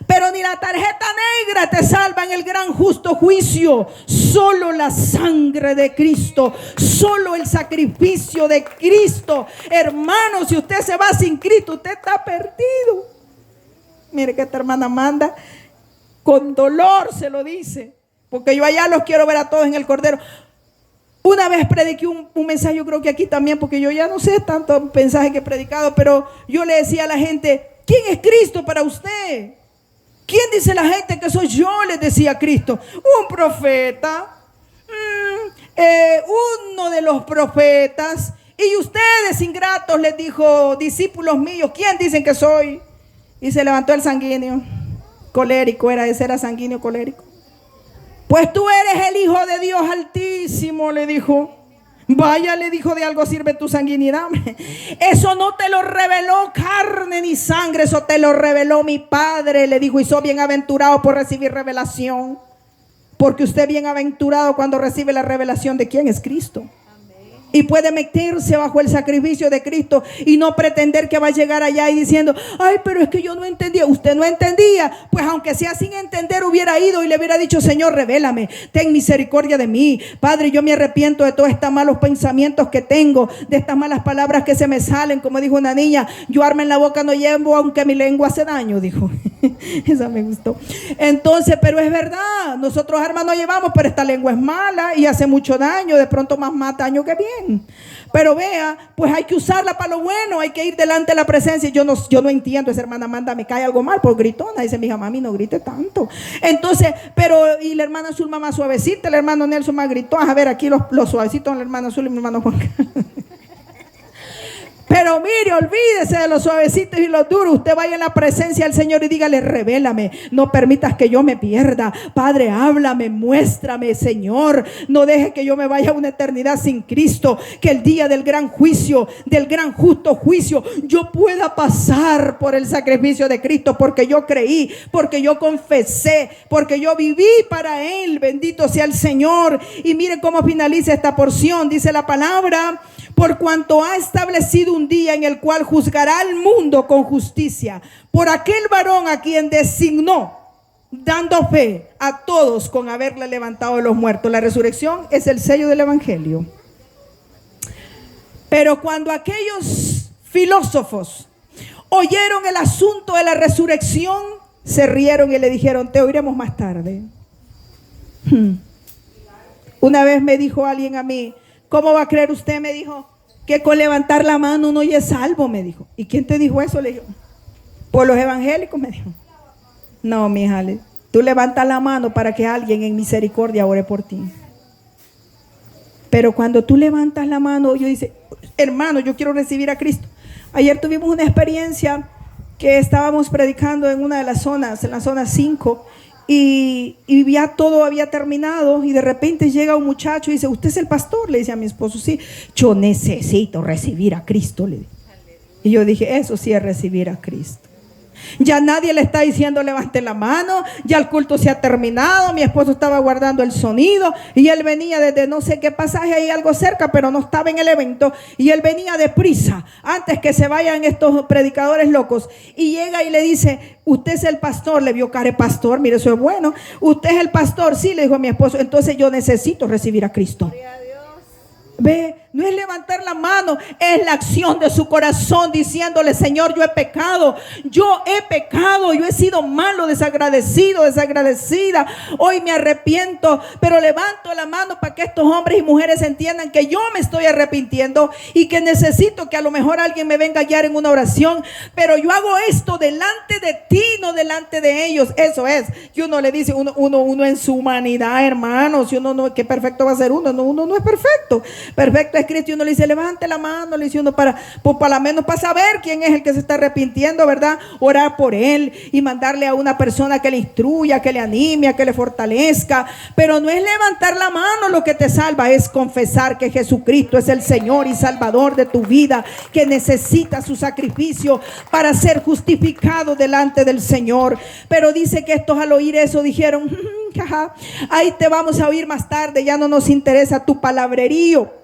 Pero ni la tarjeta negra te salva en el gran justo juicio. Solo la sangre de Cristo, solo el sacrificio de Cristo. Hermano, si usted se va sin Cristo, usted está perdido. Mire que esta hermana manda con dolor se lo dice, porque yo allá los quiero ver a todos en el Cordero. Una vez prediqué un mensaje, yo creo que aquí también, porque yo ya no sé tanto mensaje que he predicado, pero yo le decía a la gente, ¿quién es Cristo para usted? ¿Quién dice la gente que soy yo? Les decía Cristo. Un profeta, uno de los profetas. Y ustedes, ingratos, les dijo, discípulos míos, ¿quién dicen que soy? Y se levantó el sanguíneo, colérico, ese era sanguíneo colérico. Pues tú eres el Hijo de Dios Altísimo, le dijo. Vaya, le dijo, de algo sirve tu sanguinidad. Eso no te lo reveló carne ni sangre, eso te lo reveló mi Padre, le dijo. Y soy bienaventurado por recibir revelación, porque usted es bienaventurado cuando recibe la revelación de quién es Cristo. Y puede meterse bajo el sacrificio de Cristo y no pretender que va a llegar allá y diciendo, ay, pero es que yo no entendía. Usted no entendía, pues aunque sea sin entender, hubiera ido y le hubiera dicho, Señor, revélame, ten misericordia de mí. Padre, yo me arrepiento de todos estos malos pensamientos que tengo, de estas malas palabras que se me salen. Como dijo una niña, yo arma en la boca no llevo, aunque mi lengua hace daño, dijo. Esa me gustó. Entonces, pero es verdad, nosotros armas no llevamos, pero esta lengua es mala y hace mucho daño, de pronto más daño que bien. Pero vea, pues hay que usarla para lo bueno, hay que ir delante de la presencia. Yo no entiendo, esa hermana Amanda me cae algo mal por gritona. Dice mi hija, mami, no grite tanto. Entonces, pero y la hermana Zulma más suavecita, el hermano Nelson más gritón. A ver, aquí los suavecitos, la hermana Zulma y mi hermano Juan. Pero mire, olvídese de los suavecitos y los duros. Usted vaya en la presencia del Señor y dígale, revélame, no permitas que yo me pierda. Padre, háblame, muéstrame, Señor. No deje que yo me vaya a una eternidad sin Cristo. Que el día del gran juicio, del gran justo juicio, yo pueda pasar por el sacrificio de Cristo, porque yo creí, porque yo confesé, porque yo viví para Él. Bendito sea el Señor. Y mire cómo finaliza esta porción. Dice la palabra, por cuanto ha establecido un día en el cual juzgará al mundo con justicia, por aquel varón a quien designó, dando fe a todos con haberle levantado de los muertos. La resurrección es el sello del evangelio. Pero cuando aquellos filósofos oyeron el asunto de la resurrección, se rieron y le dijeron, te oiremos más tarde. Una vez me dijo alguien a mí, ¿cómo va a creer usted? Me dijo, que con levantar la mano uno ya es salvo, me dijo. ¿Y quién te dijo eso? Le dijo, por los evangélicos, me dijo. No, mija, tú levantas la mano para que alguien en misericordia ore por ti. Pero cuando tú levantas la mano, yo dice, hermano, yo quiero recibir a Cristo. Ayer tuvimos una experiencia que estábamos predicando en una de las zonas, en la zona 5, y ya todo había terminado y de repente llega un muchacho y dice, ¿usted es el pastor? Le dice a mi esposo, sí. Yo necesito recibir a Cristo, le dije. Y yo dije, eso sí es recibir a Cristo. Ya nadie le está diciendo levante la mano, ya el culto se ha terminado, mi esposo estaba guardando el sonido y él venía desde no sé qué pasaje, ahí algo cerca, pero no estaba en el evento, y él venía deprisa antes que se vayan estos predicadores locos, y llega y le dice, usted es el pastor. Le vio cara, pastor, mire, eso es bueno. Usted es el pastor, sí, le dijo a mi esposo. Entonces yo necesito recibir a Cristo. Ve, no es levantar la mano, es la acción de su corazón diciéndole, Señor, yo he pecado, yo he sido malo, desagradecido, desagradecida, hoy me arrepiento, pero levanto la mano para que estos hombres y mujeres entiendan que yo me estoy arrepintiendo y que necesito que a lo mejor alguien me venga a guiar en una oración, pero yo hago esto delante de ti, no delante de ellos. Eso es, que uno le dice, uno en su humanidad, hermanos, si uno no, que perfecto va a ser uno no es perfecto. Perfecto es Cristo, y uno le dice, levante la mano, le dice uno para lo menos para saber quién es el que se está arrepintiendo, ¿verdad? Orar por él y mandarle a una persona que le instruya, que le anime, que le fortalezca. Pero no es levantar la mano lo que te salva, es confesar que Jesucristo es el Señor y Salvador de tu vida, que necesita su sacrificio para ser justificado delante del Señor. Pero dice que estos al oír eso dijeron, ahí te vamos a oír más tarde, ya no nos interesa tu palabrerío.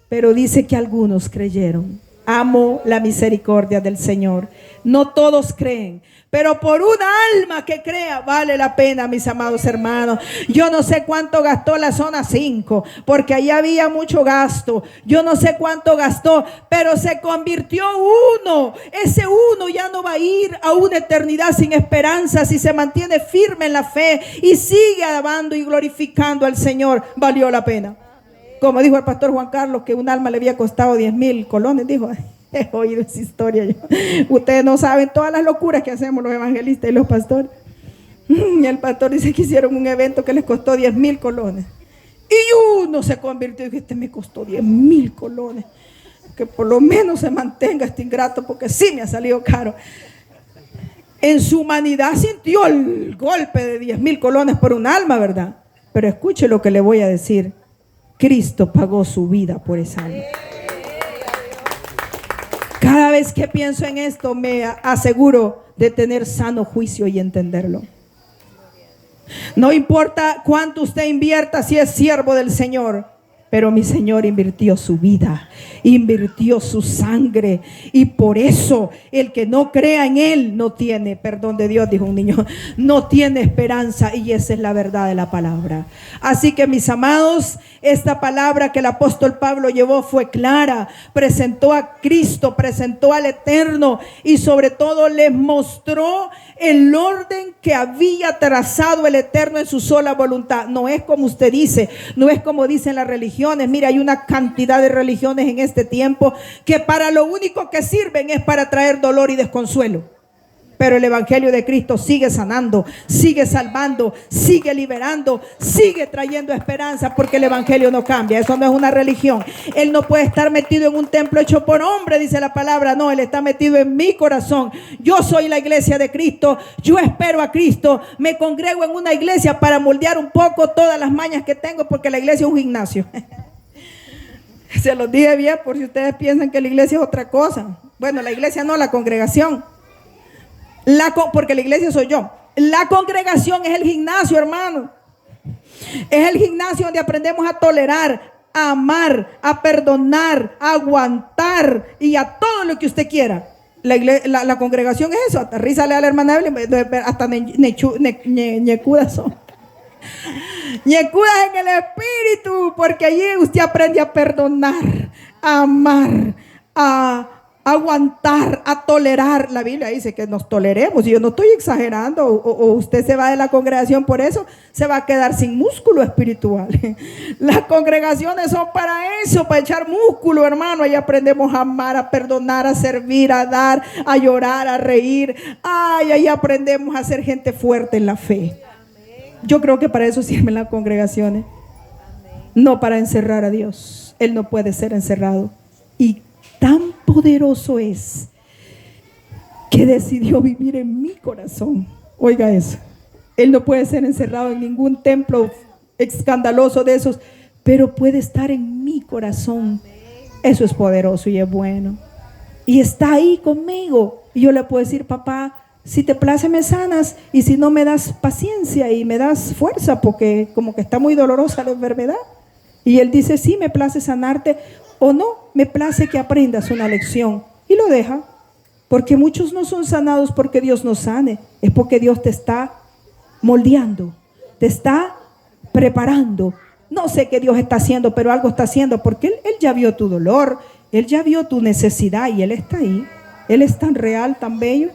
Pero dice que algunos creyeron. Amo la misericordia del Señor. No todos creen, pero por una alma que crea vale la pena, mis amados hermanos. Yo no sé cuánto gastó la zona 5, porque ahí había mucho gasto. Yo no sé cuánto gastó, pero se convirtió uno. Ese uno ya no va a ir a una eternidad sin esperanza si se mantiene firme en la fe y sigue alabando y glorificando al Señor. Valió la pena. Como dijo el pastor Juan Carlos, que un alma le había costado 10,000 colones, dijo. He oído esa historia yo. Ustedes no saben todas las locuras que hacemos los evangelistas y los pastores. Y el pastor dice que hicieron un evento que les costó 10,000 colones. Y uno se convirtió y dijo, este me costó 10,000 colones. Que por lo menos se mantenga este ingrato, porque sí me ha salido caro. En su humanidad sintió el golpe de 10,000 colones por un alma, ¿verdad? Pero escuche lo que le voy a decir. Cristo pagó su vida por esa alma. Cada vez que pienso en esto me aseguro de tener sano juicio y entenderlo. No importa cuánto usted invierta si es siervo del Señor, pero mi Señor invirtió su vida, invirtió su sangre, y por eso el que no crea en Él no tiene perdón de Dios, dijo un niño, no tiene esperanza, y esa es la verdad de la palabra. Así que, mis amados, esta palabra que el apóstol Pablo llevó fue clara, presentó a Cristo, presentó al Eterno, y sobre todo les mostró el orden que había trazado el Eterno en su sola voluntad. No es como usted dice, no es como dicen las religiones. Mira, hay una cantidad de religiones en este tiempo que para lo único que sirven es para traer dolor y desconsuelo. Pero el evangelio de Cristo sigue sanando, sigue salvando, sigue liberando, sigue trayendo esperanza, porque el evangelio no cambia. Eso no es una religión. Él no puede estar metido en un templo hecho por hombre, dice la palabra. No, Él está metido en mi corazón. Yo soy la iglesia de Cristo. Yo espero a Cristo. Me congrego en una iglesia para moldear un poco todas las mañas que tengo, porque la iglesia es un gimnasio. Se los dije bien por si ustedes piensan que la iglesia es otra cosa. Bueno, la iglesia no, la congregación. Porque la iglesia soy yo. La congregación es el gimnasio, hermano. Es el gimnasio donde aprendemos a tolerar, a amar, a perdonar, a aguantar y a todo lo que usted quiera. La congregación es eso. Aterrízale a la hermana Evelyn, hasta ñecudas son. Ñecudas en el espíritu, porque allí usted aprende a perdonar, a amar, a aguantar, a tolerar. La Biblia dice que nos toleremos, y yo no estoy exagerando. O usted se va de la congregación por eso, se va a quedar sin músculo espiritual. Las congregaciones son para eso, para echar músculo, hermano. Ahí aprendemos a amar, a perdonar, a servir, a dar, a llorar, a reír. Ay, ahí aprendemos a ser gente fuerte en la fe. Yo creo que para eso sirven las congregaciones, no para encerrar a Dios. Él no puede ser encerrado. Y tan poderoso es que decidió vivir en mi corazón. Oiga eso. Él no puede ser encerrado en ningún templo escandaloso de esos, pero puede estar en mi corazón. Eso es poderoso y es bueno. Y está ahí conmigo. Y yo le puedo decir, papá, si te place me sanas, y si no me das paciencia y me das fuerza, porque como que está muy dolorosa la enfermedad. Y él dice, sí, me place sanarte, o no, me place que aprendas una lección. Y lo deja, porque muchos no son sanados porque Dios nos sane, es porque Dios te está moldeando, te está preparando. No sé qué Dios está haciendo, pero algo está haciendo, porque Él ya vio tu dolor, Él ya vio tu necesidad, y Él está ahí. Él es tan real, tan bello.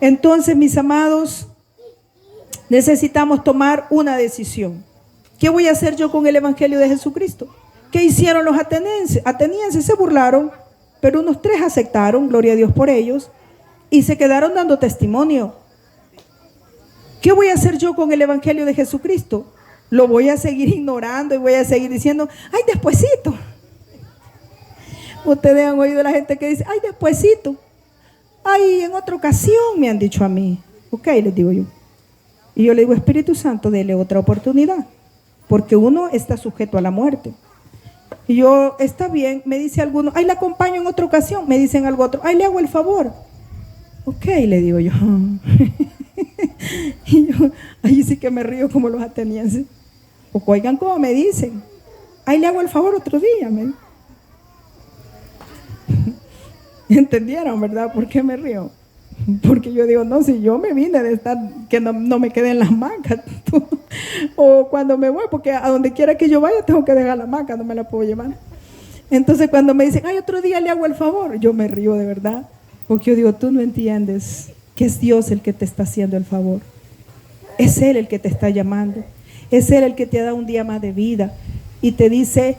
Entonces, mis amados, necesitamos tomar una decisión. ¿Qué voy a hacer yo con el evangelio de Jesucristo? ¿Qué hicieron los atenienses? Atenienses se burlaron, pero unos 3 aceptaron, gloria a Dios por ellos, y se quedaron dando testimonio. ¿Qué voy a hacer yo con el evangelio de Jesucristo? Lo voy a seguir ignorando y voy a seguir diciendo, ay, despuesito. Ustedes han oído a la gente que dice, ay, despuesito. Ay, en otra ocasión me han dicho a mí. Ok, les digo yo. Y yo le digo, Espíritu Santo, dele otra oportunidad, porque uno está sujeto a la muerte. Y yo, está bien, me dice alguno, ay, la acompaño en otra ocasión. Me dicen algo otro, ay, le hago el favor. Ok, le digo yo. Y yo, ahí sí que me río como los atenienses. O oigan cómo me dicen, ay, le hago el favor otro día. ¿Entendieron, verdad? ¿Por qué me río? Porque yo digo, no, si yo me vine de estar, que no me quede en las hamacas. O cuando me voy, porque a donde quiera que yo vaya tengo que dejar la hamaca, no me la puedo llevar. Entonces cuando me dicen, ay, otro día le hago el favor, yo me río de verdad. Porque yo digo, tú no entiendes que es Dios el que te está haciendo el favor. Es Él el que te está llamando. Es Él el que te da un día más de vida. Y te dice,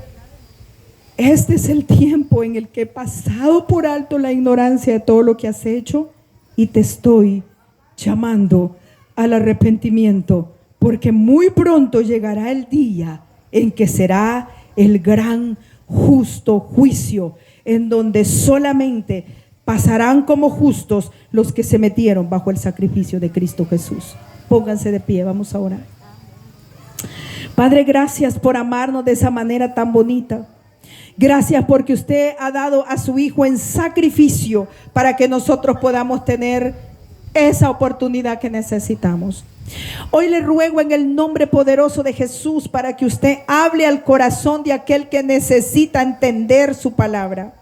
este es el tiempo en el que he pasado por alto la ignorancia de todo lo que has hecho y te estoy llamando al arrepentimiento, porque muy pronto llegará el día en que será el gran justo juicio, en donde solamente pasarán como justos los que se metieron bajo el sacrificio de Cristo Jesús. Pónganse de pie, vamos a orar. Padre, gracias por amarnos de esa manera tan bonita. Gracias porque usted ha dado a su Hijo en sacrificio para que nosotros podamos tener esa oportunidad que necesitamos. Hoy le ruego en el nombre poderoso de Jesús para que usted hable al corazón de aquel que necesita entender su palabra.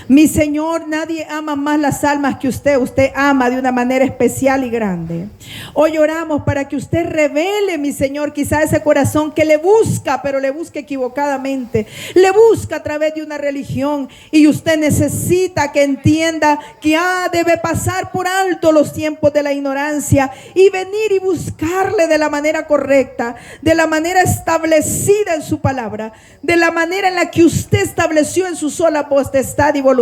Mi Señor, nadie ama más las almas que usted. Usted ama de una manera especial y grande. Hoy oramos para que usted revele, mi Señor, quizá ese corazón que le busca, pero le busca equivocadamente. Le busca a través de una religión y usted necesita que entienda que debe pasar por alto los tiempos de la ignorancia y venir y buscarle de la manera correcta, de la manera establecida en su palabra, de la manera en la que usted estableció en su sola potestad y voluntad.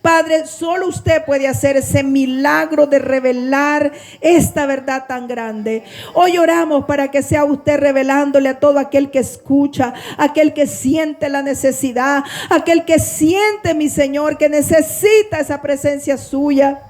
Padre, solo usted puede hacer ese milagro de revelar esta verdad tan grande. Hoy oramos para que sea usted revelándole a todo aquel que escucha, aquel que siente la necesidad, aquel que siente, mi Señor, que necesita esa presencia suya.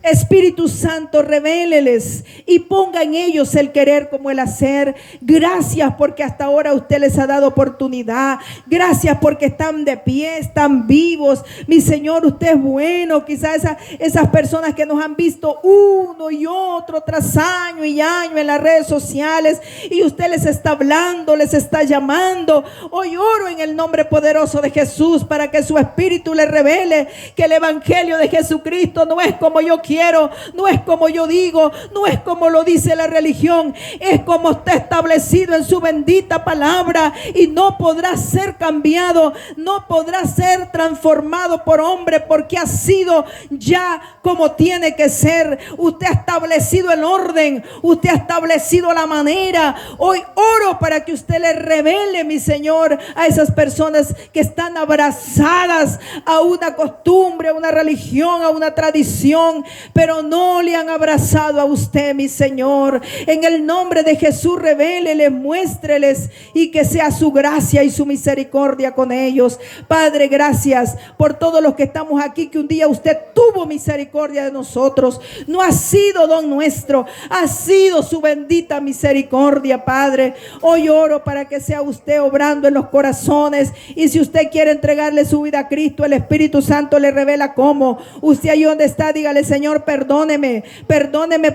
Espíritu Santo, revéleles y ponga en ellos el querer como el hacer. Gracias porque hasta ahora usted les ha dado oportunidad. Gracias porque están de pie, están vivos. Mi Señor, usted es bueno. Quizás esas personas que nos han visto uno y otro tras año y año en las redes sociales y usted les está hablando, les está llamando. Hoy oro en el nombre poderoso de Jesús para que su Espíritu les revele que el Evangelio de Jesucristo no es como yo quiero, no es como yo digo, no es como lo dice la religión, es como está establecido en su bendita palabra y no podrá ser cambiado, no podrá ser transformado por hombre porque ha sido ya como tiene que ser. Usted ha establecido el orden, usted ha establecido la manera. Hoy oro para que usted le revele, mi Señor, a esas personas que están abrazadas a una costumbre, a una religión, a una tradición, pero no le han abrazado a usted, mi Señor. En el nombre de Jesús, revéleles, muéstreles y que sea su gracia y su misericordia con ellos. Padre, gracias por todos los que estamos aquí, que un día usted tuvo misericordia de nosotros. No ha sido don nuestro, ha sido su bendita misericordia, Padre. Hoy oro para que sea usted obrando en los corazones, y si usted quiere entregarle su vida a Cristo, el Espíritu Santo le revela cómo. Usted ahí donde está, dígale: Señor, perdóneme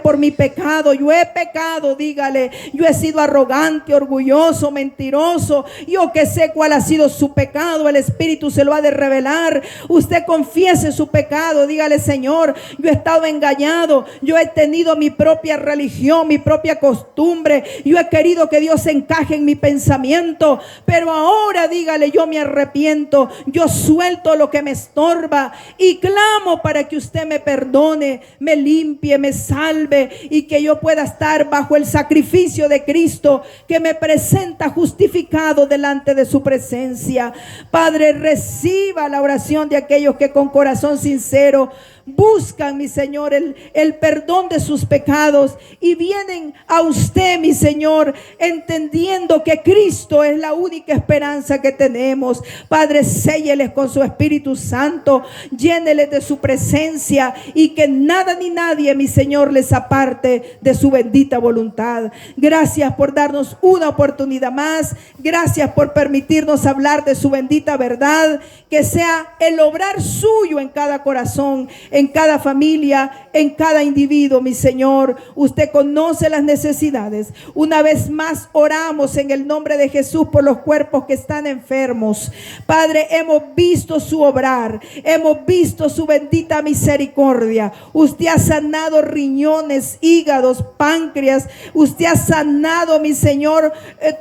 por mi pecado. Yo he pecado, dígale. Yo he sido arrogante, orgulloso, mentiroso. Yo que sé cuál ha sido su pecado, el Espíritu se lo ha de revelar. Usted confiese su pecado, dígale: Señor, yo he estado engañado, yo he tenido mi propia religión, mi propia costumbre, yo he querido que Dios encaje en mi pensamiento, pero ahora, dígale, yo me arrepiento, yo suelto lo que me estorba y clamo para que usted me perdone, me limpie, me salve y que yo pueda estar bajo el sacrificio de Cristo que me presenta justificado delante de su presencia. Padre, reciba la oración de aquellos que con corazón sincero buscan, mi Señor, el perdón de sus pecados y vienen a usted, mi Señor, entendiendo que Cristo es la única esperanza que tenemos. Padre, sélleles con su Espíritu Santo, lléneles de su presencia y que nada ni nadie, mi Señor, les aparte de su bendita voluntad. Gracias por darnos una oportunidad más. Gracias por permitirnos hablar de su bendita verdad, que sea el obrar suyo en cada corazón. en cada familia, en cada individuo, mi Señor. Usted conoce las necesidades. Una vez más oramos en el nombre de Jesús por los cuerpos que están enfermos. Padre, hemos visto su obrar, hemos visto su bendita misericordia. Usted ha sanado riñones, hígados, páncreas. Usted ha sanado, mi Señor,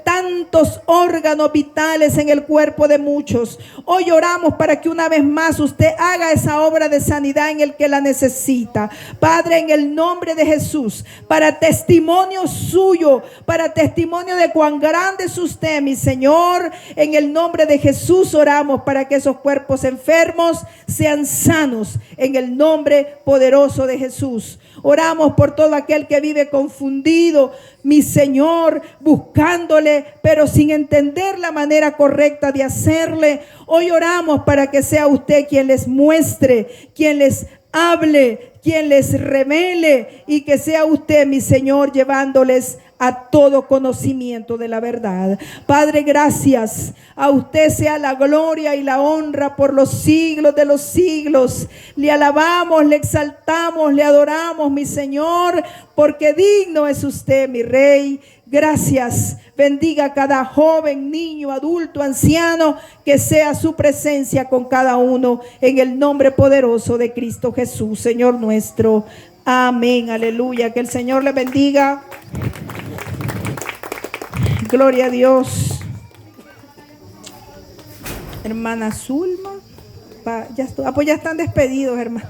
tantos órganos vitales en el cuerpo de muchos. Hoy oramos para que una vez más usted haga esa obra de sanidad en el que la necesita. Padre, en el nombre de Jesús, para testimonio suyo, para testimonio de cuán grande es usted, mi Señor, en el nombre de Jesús oramos para que esos cuerpos enfermos sean sanos, en el nombre poderoso de Jesús. Oramos por todo aquel que vive confundido, mi Señor, buscándole, pero sin entender la manera correcta de hacerle. Hoy oramos para que sea usted quien les muestre, quien les hable, quien les revele, y que sea usted, mi Señor, llevándoles a todo conocimiento de la verdad. Padre, gracias. A usted sea la gloria y la honra por los siglos de los siglos. Le alabamos, le exaltamos, le adoramos, mi Señor, porque digno es usted, mi Rey. Gracias. Bendiga a cada joven, niño, adulto, anciano, que sea su presencia con cada uno, en el nombre poderoso de Cristo Jesús, Señor nuestro. Amén, aleluya. Que el Señor le bendiga. Gloria a Dios. Hermana Zulma. Pues ya están despedidos, hermano.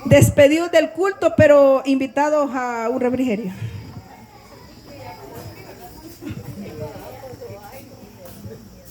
Despedidos del culto, pero invitados a un refrigerio.